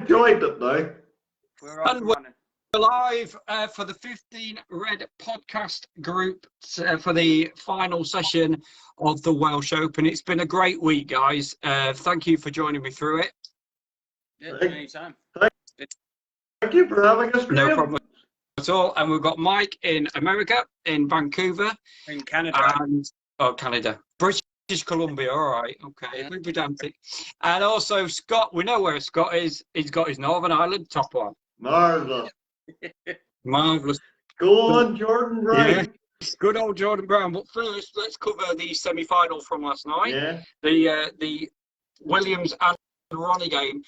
enjoyed it now. We're off and running. Live for the 15 Red podcast group for the final session of the Welsh Open. It's been a great week, guys. Thank you for joining me through it. Yeah, anytime. Thank you for having us. No problem at all. And we've got Mike in America, in Vancouver. In Canada. And, Canada. British Columbia, all right. Okay, Yeah. we're pedantic. And also Scott, we know where Scott is. He's got his Northern Ireland top on. Marvellous. Marvellous. Go on, Jordan Brown. Yeah. Good old Jordan Brown. But first, let's cover the semi-final from last night. Yeah. The Williams and Ronnie game.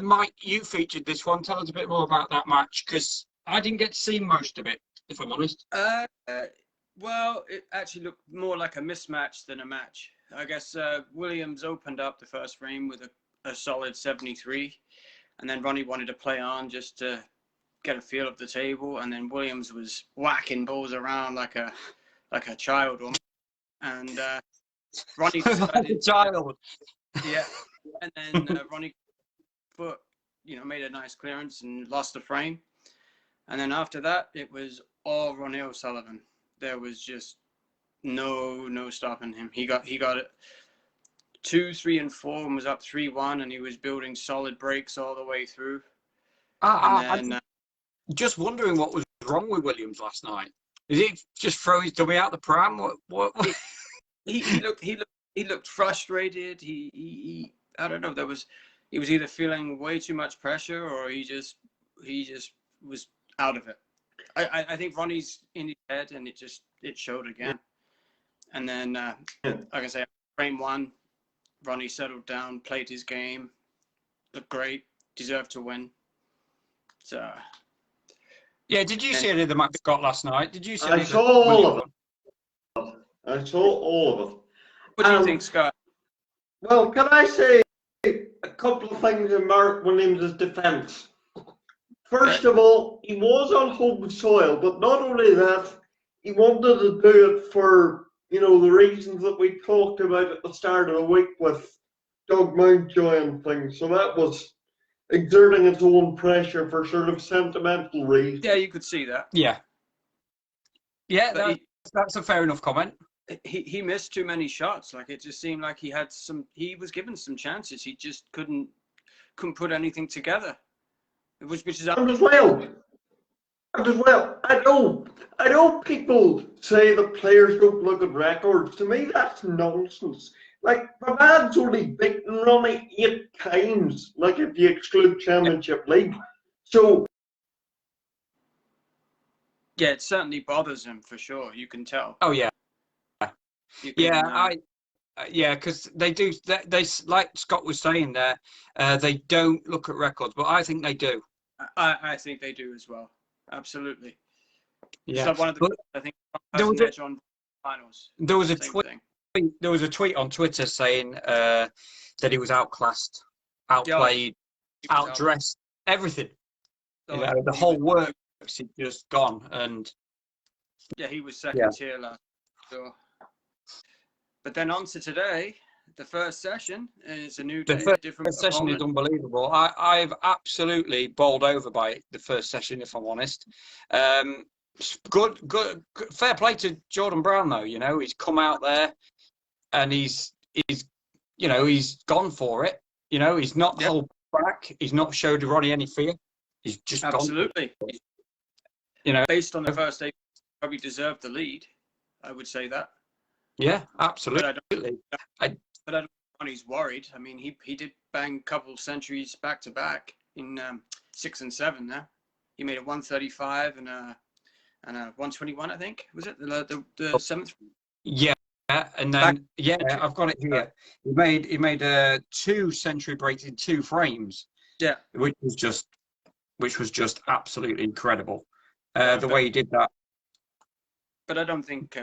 Mike, you featured this one. Tell us a bit more about that match, because I didn't get to see most of it, if I'm honest. Well, it actually looked more like a mismatch than a match. I guess Williams opened up the first frame with a solid 73, and then Ronnie wanted to play on just to get a feel of the table, and then Williams was whacking balls around like a child, and Ronnie decided, a child. Yeah, and then Ronnie made a nice clearance and lost the frame, and then after that it was all Ronnie O'Sullivan. There was just no stopping him. He got it 2, 3, and 4, and was up 3-1, and he was building solid breaks all the way through. I'm just wondering what was wrong with Williams last night. Did he just throw his dummy out the pram? What? He looked frustrated. He I don't know. He was either feeling way too much pressure, or he just was out of it. I think Ronnie's in his head, and it showed again. And then, like I say, frame 1, Ronnie settled down, played his game, looked great, deserved to win. So. Yeah, did you see any of the match Scott last night? Did you see? I saw all of it. I saw all of it. What do you think, Scott? Well, can I say a couple of things in Mark Williams' defence? First of all, he was on home soil, but not only that, he wanted to do it for, the reasons that we talked about at the start of the week with Doug Mountjoy and things. So that was exerting its own pressure for sort of sentimental reasons. Yeah, you could see that. Yeah. Yeah, that's a fair enough comment. He missed too many shots. Like, it just seemed like he was given some chances. He just couldn't put anything together. Which is and as well, I know people say that players don't look at records. To me, that's nonsense. Like, Pavard's only beaten Ronnie 8 times, like, if you exclude Championship League. So, yeah, it certainly bothers him for sure. You can tell. Oh yeah, because they do. They like Scott was saying there. They don't look at records, but I think they do. I think they do as well. Absolutely. Yeah. So one of the I think has an edge on finals. There was a tweet. There was a tweet on Twitter saying that he was outclassed, outplayed, outdressed, everything. The whole works had just gone, and yeah, he was second tier last. So, but then on to today. The first session is a new day. The first session is unbelievable. I've absolutely bowled over by the first session, if I'm honest. Good. Fair play to Jordan Brown, though. He's come out there and he's gone for it. He's not held back. He's not showed Ronnie any fear. He's just absolutely. Gone. Based on the first day, probably deserved the lead. I would say that. Yeah, absolutely. But I don't know if he's worried. I mean, he did bang a couple of centuries back to back in 6 and 7 there. He made a 135 and a 121, I think. Was it the 7th? Yeah, and then I've got it here. He made 2 century breaks in 2 frames. Yeah, which was just absolutely incredible. The way he did that. But I don't think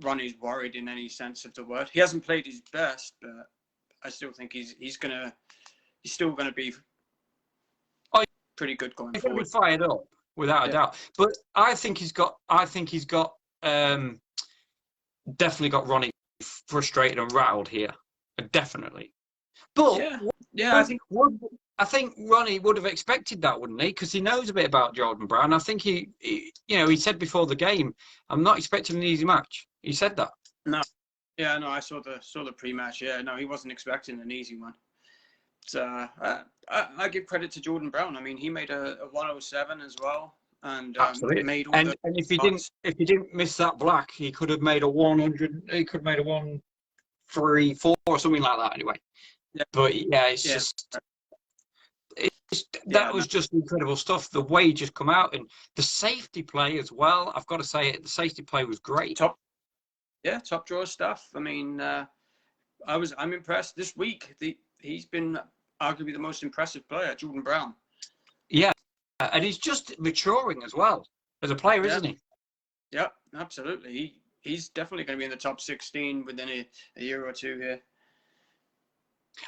Ronnie's worried in any sense of the word. He hasn't played his best, but I still think he's still gonna be pretty good going forward. He'll be fired up without a doubt. But I think he's got definitely got Ronnie frustrated and rattled here, definitely. But I think I think Ronnie would have expected that, wouldn't he? Because he knows a bit about Jordan Brown. I think he said before the game, "I'm not expecting an easy match." He said that. No, yeah, no, I saw the pre-match. Yeah, no, he wasn't expecting an easy one. So I give credit to Jordan Brown. I mean, he made a 107 as well, and Absolutely. made all And the if he shots. didn't miss that black, he could have made a 100. He could have made a 134 or something like that. Anyway, Yeah. but yeah, it's Yeah. just. Yeah, That was just incredible stuff. The way he just come out, and the safety play as well. I've got to say it. The safety play was great. top drawer stuff. I mean, I'm impressed this week. He's been arguably the most impressive player, Jordan Brown. Yeah, and he's just maturing as well as a player, isn't he? Yeah, absolutely. He's definitely going to be in the top 16 within a year or two here.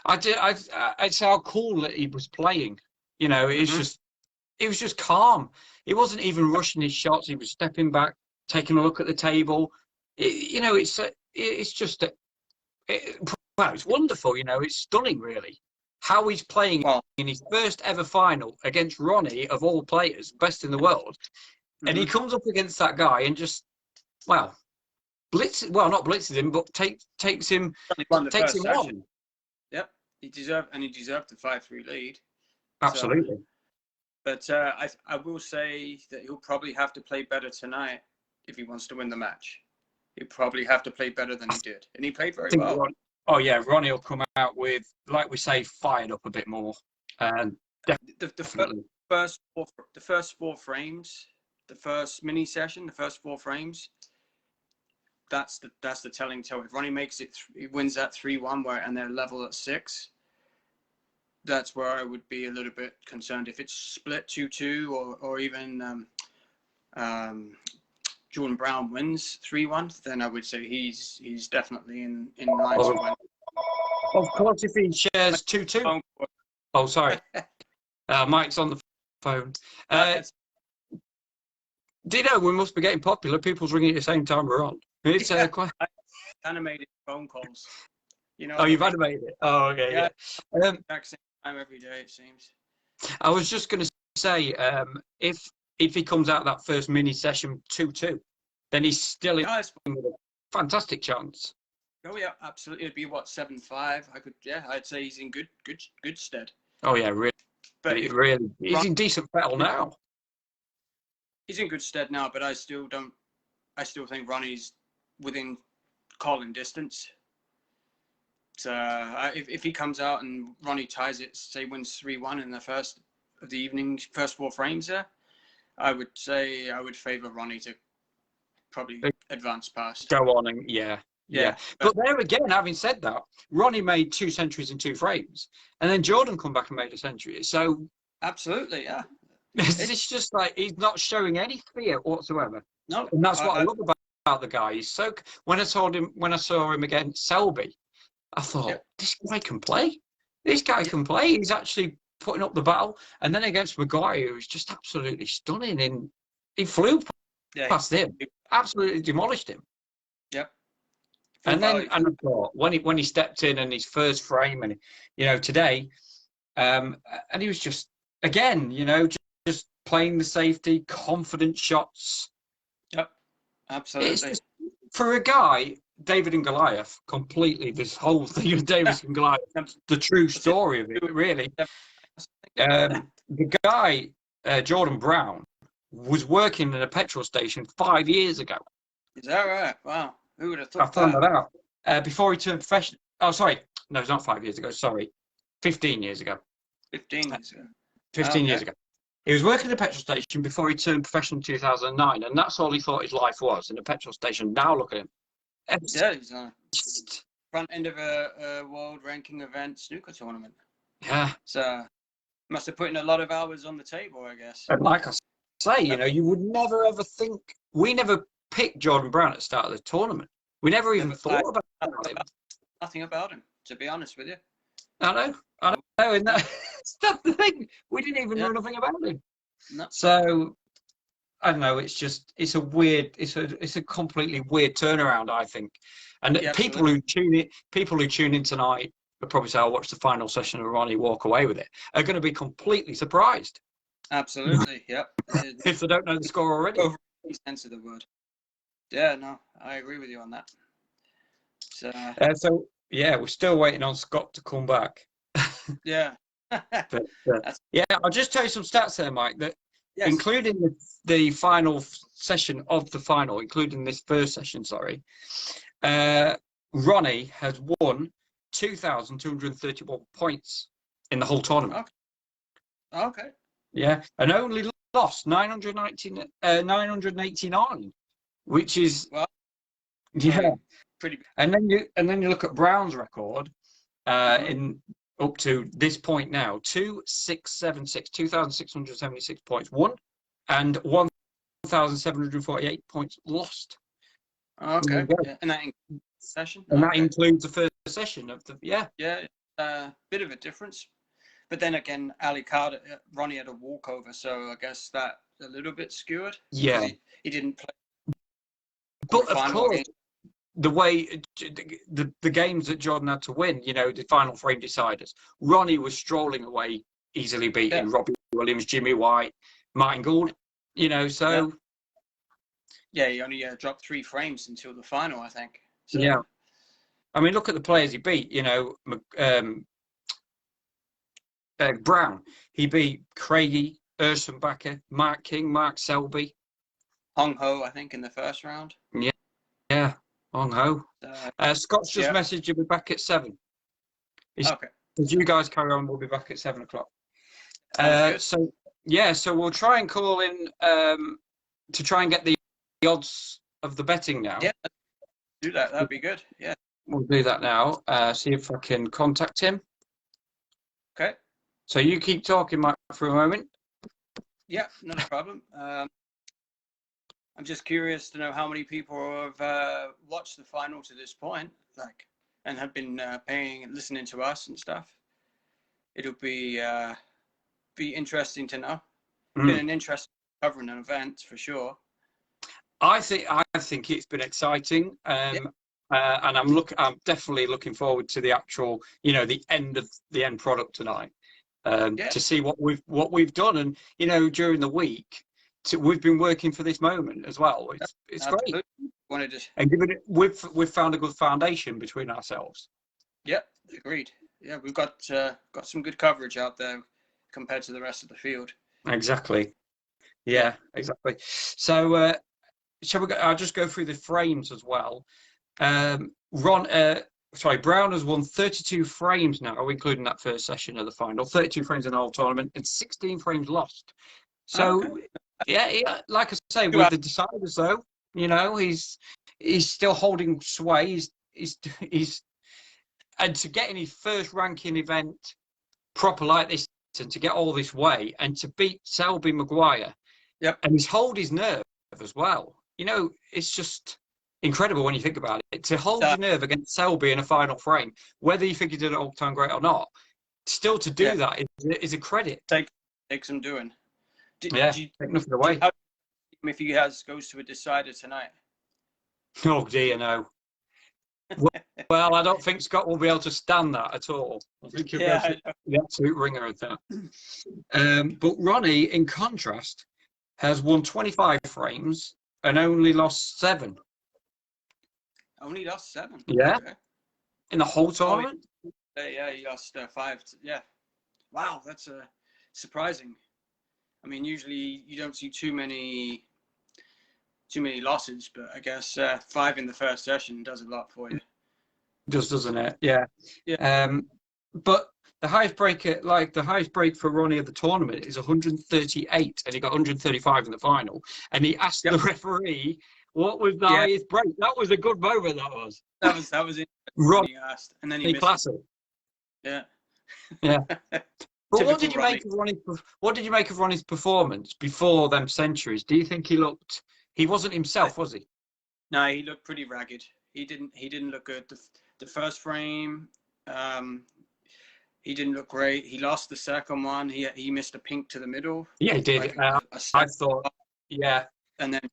I'd say how cool that he was playing. You know, it was just calm. He wasn't even rushing his shots. He was stepping back, taking a look at the table. It's just it's wonderful. You know, it's stunning, really, how he's playing in his first ever final against Ronnie, of all players, best in the world, and he comes up against that guy and just not blitzes him, but takes him on. Yep, he deserved the 5-3 lead. Absolutely. So, but I will say that he'll probably have to play better tonight if he wants to win the match. He'll probably have to play better than he did, and he played very well. Ronnie will come out with, like we say, fired up a bit more. And the first four frames, the first mini session, the first 4 frames. That's the telling tale. If Ronnie makes it, he wins that 3-1, and they're level at 6. That's where I would be a little bit concerned. If it's split 2-2, or even Jordan Brown wins 3-1, then I would say he's definitely in line to win. Of course, if he shares 2-2. Oh, sorry. Mike's on the phone. Dino, we must be getting popular. People's ringing at the same time we're on. It's quite animated phone calls. You know. Oh, you've animated it. Oh, okay. Yeah. Exact same time every day, it seems. I was just going to say, if he comes out that first mini session 2-2, then he's still in with a fantastic chance. Oh yeah, absolutely. It'd be 7-5. I'd say he's in good stead. Oh yeah, really. But really, he's in decent battle now. He's in good stead now, but I still think Ronnie's within calling distance. So if he comes out and Ronnie ties it, say wins 3-1 in the first of the evening, first 4 frames there, I would say I would favour Ronnie to probably advance past. Go on and yeah. But there again, having said that, Ronnie made 2 centuries in 2 frames, and then Jordan come back and made a century. So absolutely, yeah. It's just like he's not showing any fear whatsoever. No, and that's what I love about the guy. He's so. When I saw him against Selby, I thought this guy can play. This guy can play. He's actually putting up the battle. And then against Maguire, who was just absolutely stunning. And he flew past him, absolutely demolished him. Yep. And I thought when he stepped in and his first frame, and today, and he was just again, just playing the safety, confident shots. Yep, absolutely. For a guy, David and Goliath, completely. This whole thing of David and Goliath, the true story of it, really. The guy, Jordan Brown, was working at a petrol station 5 years ago. Is that right? Wow. Who would have thought I found that out. Before he turned professional. Oh, sorry. No, it's not 5 years ago. Sorry. 15 years ago. 15 years ago. 15 years ago. He was working at a petrol station before he turned professional in 2009, and that's all he thought his life was, in a petrol station. Now look at him. Yeah, he's on front end of a world ranking event snooker tournament. Yeah. So must have put in a lot of hours on the table, I guess. And like I say, you would never ever think. We never picked Jordan Brown at the start of the tournament. We never even thought about him. Nothing about him, to be honest with you. I know, and that's the thing. We didn't even know nothing about him. No. So I don't know. It's a completely weird turnaround, I think. And people who tune in tonight, they'll probably say, I'll watch the final session of Ronnie, walk away with it, are going to be completely surprised Absolutely. Yep. if they don't know the score already. Over any sense of the word. Yeah, no, I agree with you on that. So yeah, we're still waiting on Scott to come back. Yeah. But, yeah, I'll just tell you some stats there, Mike, that Yes. including the final session of the final, including this first session, sorry, Ronnie has won 2,231 points in the whole tournament. Okay. Yeah, and only lost 989, which is Well, yeah. pretty. And then you look at Brown's record in up to this point now, 2,676 points won and 1,748 points lost. Okay. Yeah. And that includes session. And that includes the first session of the Yeah. Bit of a difference. But then again, Ronnie had a walkover, so I guess that a little bit skewered. Yeah. He didn't play. But of course, the way the games that Jordan had to win, the final frame deciders, Ronnie was strolling away, easily beating Robbie Williams, Jimmy White, Martin Gould, so. Yeah, he only dropped 3 frames until the final, I think. So. Yeah. I mean, look at the players he beat, Brown. He beat Craigie, Ersenbacher, Mark King, Mark Selby. Hong Ho, I think, in the first round. Yeah, Hong Ho. Scott's just messaged you'll be back at 7. Okay. As you guys carry on, we'll be back at 7 o'clock. So we'll try and call in to try and get the odds of the betting now. Yeah, do that. That'd be good. Yeah. We'll do that now. See if I can contact him. Okay. So you keep talking, Mike, for a moment. Yeah, not a problem. I'm just curious to know how many people have watched the final to this point, and have been listening to us and stuff. It'll be interesting to know. Been an interesting covering an event for sure. I think it's been exciting, and I'm definitely looking forward to the actual, the end product tonight, to see what we've done, and during the week. We've been working for this moment as well. It's great. And given it, we've found a good foundation between ourselves. Yeah, agreed. Yeah, we've got some good coverage out there compared to the rest of the field. Exactly. Yeah, exactly. So, shall we go? I'll just go through the frames as well. Brown has won 32 frames now, including that first session of the final. 32 frames in the whole tournament and 16 frames lost. So. Yeah, like I say, with the deciders though, he's still holding sway. He's and to get in his first ranking event proper like this, and to get all this way, and to beat Selby Maguire, and he's hold his nerve as well. It's just incredible when you think about it. To hold your nerve against Selby in a final frame, whether you think he did an all-time great or not, still to do that is a credit. Take some doing. Take nothing away. If he goes to a decider tonight. Oh dear, no. Well, I don't think Scott will be able to stand that at all. I think he'll go for the absolute ringer of that. But Ronnie, in contrast, has won 25 frames and only lost 7. Only lost 7? Yeah. Okay. In the whole tournament? Yeah, he lost 5. Yeah. Wow, that's surprising. I mean, usually you don't see too many losses, but I guess 5 in the first session does a lot for you. Doesn't it? Yeah. But the highest break for Ronnie of the tournament is 138, and he got 135 in the final. And he asked the referee, "What was the highest break?" That was a good moment. That was it. Ronnie asked, and then he missed classic. It. Yeah. But what did you make of Ronnie's performance before them centuries? Do you think he wasn't himself, was he? No, he looked pretty ragged. He didn't look good. The first frame, he didn't look great. He lost the second one. He missed a pink to the middle. Yeah, he did. I thought, yeah. And then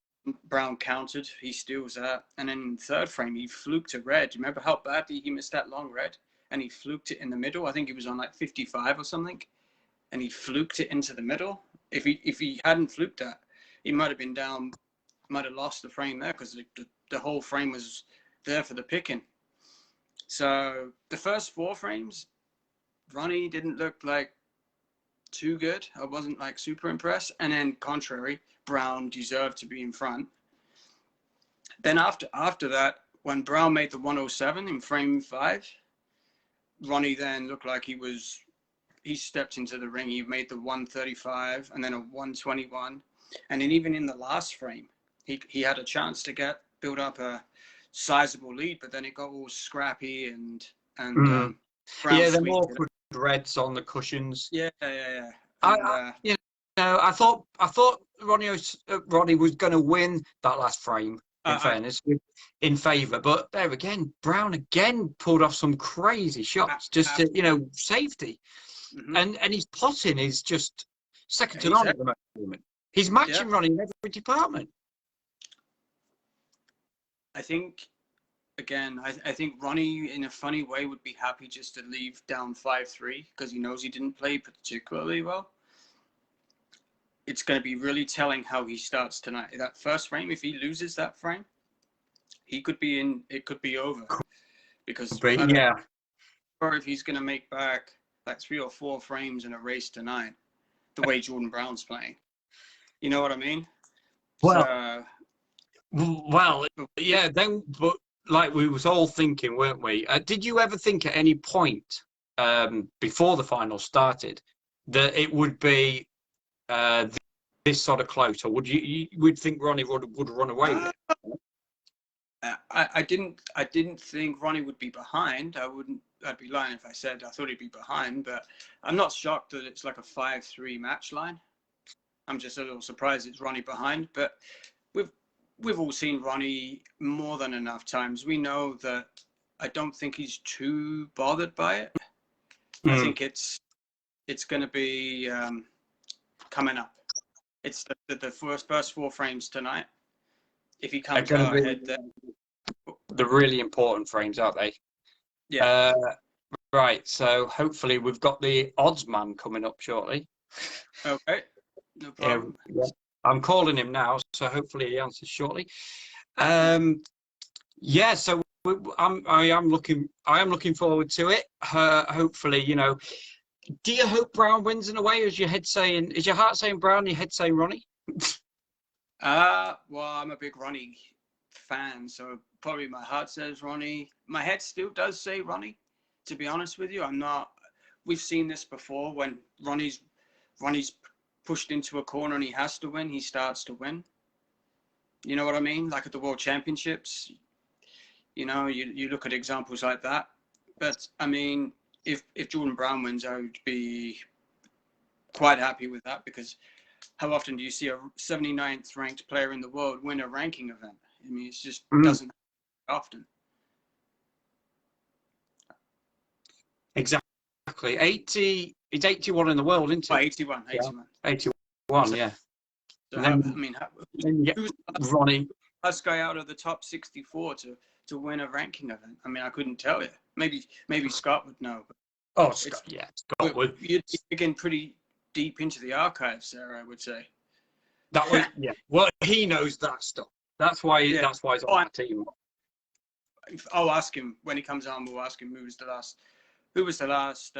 Brown countered. He steals that. And then third frame, he fluked to red. Do you remember how badly he missed that long red? and he fluked it in the middle. I think he was on like 55 or something, and he fluked it into the middle. If he hadn't fluked that, he might have been down, might have lost the frame there, because the whole frame was there for the picking. So the first 4 frames, Ronnie didn't look like too good. I wasn't like super impressed. And then contrary, Brown deserved to be in front. Then after that, when Brown made the 107 in frame 5, Ronnie then looked like he stepped into the ring. He made the 135 and then a 121. And then even in the last frame, he had a chance to build up a sizable lead, but then it got all scrappy and Brown yeah, the squeaked more it. reds on the cushions. Yeah. You know, I thought Ronnie was going to win that last frame. In fairness, in favour, but there again, Brown again pulled off some crazy shots just to, you know, safety. And his potting is just second to none at the moment. He's matching Ronnie in every department. I think, again, I think Ronnie, in a funny way, would be happy just to leave down 5-3 because he knows he didn't play particularly well. It's going to be really telling how he starts tonight. That first frame, if he loses that frame, it could be over. Because or if he's going to make back like 3 or 4 frames in a race tonight, the way Jordan Brown's playing. You know what I mean? Well, yeah. Then, but like we was all thinking, weren't we? Did you ever think at any point before the final started that it would be this sort of close, or would think Ronnie would run away with it? I didn't think Ronnie would be behind. I'd be lying if I said I thought he'd be behind, but I'm not shocked that it's like a 5-3 match line. I'm just a little surprised it's Ronnie behind, but we've all seen Ronnie more than enough times. We know that I don't think he's too bothered by it. I think it's going to be coming up. It's the first 4 frames tonight. If he comes out ahead, then the really important frames, aren't they? Yeah. Right. So hopefully we've got the odds man coming up shortly. Okay. No problem. Yeah. I'm calling him now, so hopefully he answers shortly. Yeah. So I am looking forward to it. Hopefully, you know. Do you hope Brown wins in a way? Is your heart saying Brown, your head saying Ronnie? Well, I'm a big Ronnie fan, so probably my heart says Ronnie. My head still does say Ronnie, to be honest with you. We've seen this before when Ronnie's pushed into a corner and he has to win, he starts to win. You know what I mean? Like at the World Championships, you know, you look at examples like that. But I mean, if Jordan Brown wins, I would be quite happy with that, because how often do you see a 79th ranked player in the world win a ranking event? I mean, it just doesn't happen often. Exactly. 80. It's 81 in the world, isn't it? 81. 81. Yeah. So then, I mean, who's Ronnie? Last guy out of the top 64 to win a ranking event. I mean, I couldn't tell you. Maybe Scott would know. But Scott would. You're digging pretty deep into the archives there, I would say. That was Well, he knows that stuff. That's why. Yeah. That's why he's on that team. I'll ask him when he comes on. We'll ask him who was the last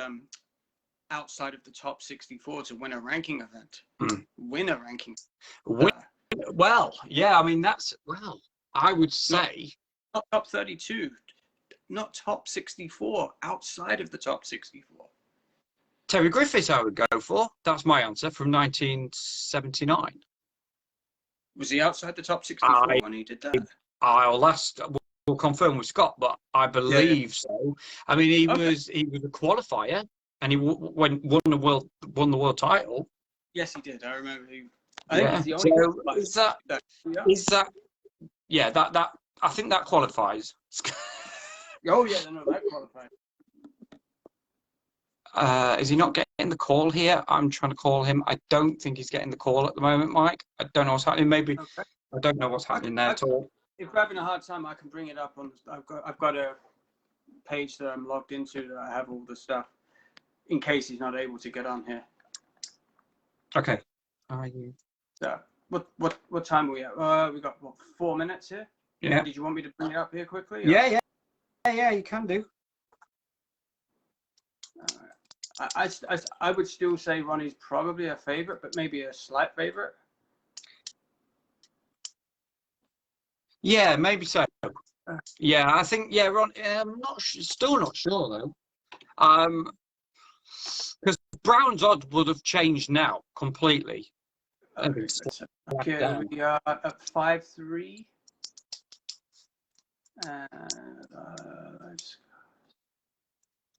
outside of the top 64 to win a ranking event. Win a ranking. Well, yeah. I mean, I would say not top 32, not top 64. Outside of the top 64. Terry Griffiths, I would go for. That's my answer from 1979. Was he outside the top 64 when he did that? We'll confirm with Scott, but I believe so. I mean, he was a qualifier, and he won the world title. Yes, he did. I remember. I think he's the only. So is that? Yeah, that I think that qualifies. Oh yeah, no, that qualifies. Is he not getting the call here? I'm trying to call him. I don't think he's getting the call at the moment, Mike. I don't know what's happening. Maybe I don't know what's happening there at all. If we're having a hard time, I can bring it up on. I've got a page that I'm logged into that I have all the stuff in case he's not able to get on here. Okay. Are you? So what time are we at? We got what, 4 minutes here? Yeah. Did you want me to bring it up here quickly? Or? Yeah. You can do. I would still say Ronnie's probably a favorite, but maybe a slight favorite. Yeah, maybe so. Yeah, I think Ron. I'm still not sure though. Because Brown's odds would have changed now completely. Okay, we are at 5-3.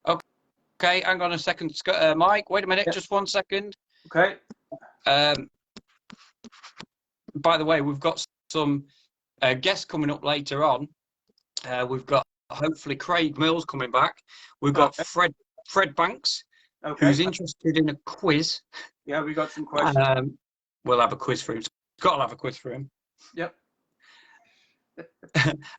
Okay, hang on a second, Mike. Wait a minute, just 1 second. Okay. By the way, we've got some guests coming up later on. We've got hopefully Craig Mills coming back. We've got Fred Banks, who's interested in a quiz. Yeah, we got some questions. We'll have a quiz for him. Got to have a quiz for him. Yep.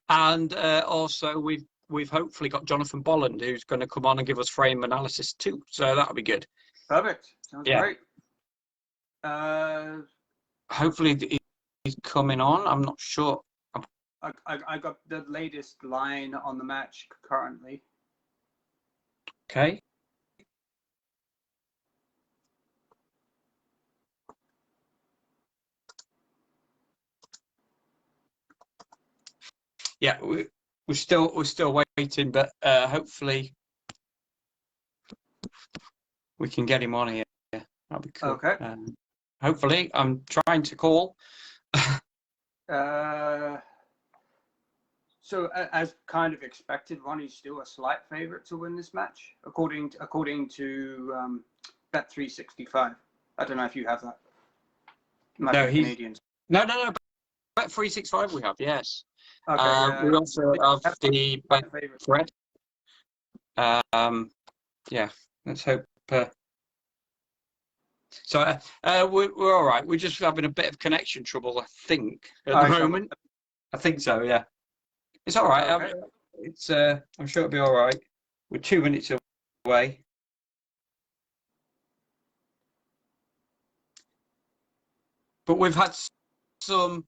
And also we've hopefully got Jonathan Bolland, who's going to come on and give us frame analysis too. So that'll be good. Perfect. Sounds great. Hopefully he's coming on. I'm not sure. I got the latest line on the match currently. Okay. Yeah, we're still waiting, but hopefully we can get him on here. That'll be cool. Okay. Hopefully, I'm trying to call. So as kind of expected, Ronnie's still a slight favorite to win this match, according to Bet365. I don't know if you have that. No, he's Canadians. No. Bet365 we have, yes. Okay. We also have the Fred. Yeah, let's hope. So we're all right. We're just having a bit of connection trouble, I think, at the moment. I think so. Yeah, it's all right. Okay. I'm sure it'll be all right. We're 2 minutes away. But we've had some.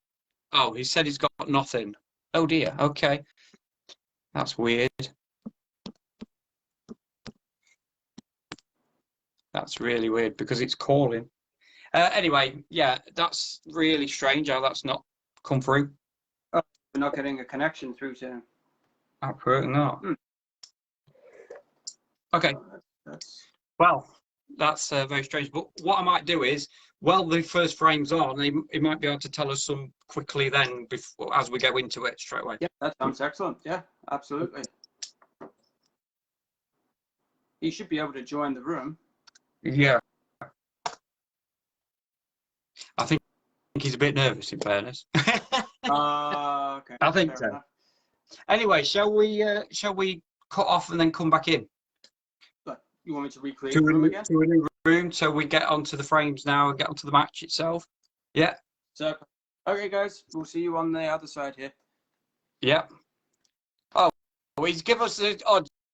Oh, he said he's got nothing. Oh dear. Okay, that's weird. That's really weird because it's calling. Anyway, yeah, that's really strange how that's not come through. Oh, we're not getting a connection through to him. Absolutely not. Okay. Well, that's very strange. But what I might do is, while the first frame's on, he might be able to tell us some quickly then, before, as we go into it straight away. Yeah, that sounds excellent. Yeah, absolutely. He should be able to join the room. Yeah. I think he's a bit nervous, in fairness. Okay. I think Fair so. enough. Anyway, shall we cut off and then come back in? You want me to recreate the room again? To a new room, so we get onto the frames now and get onto the match itself. Yeah. So, okay, guys, we'll see you on the other side here. Yeah. Oh, he's give us the odds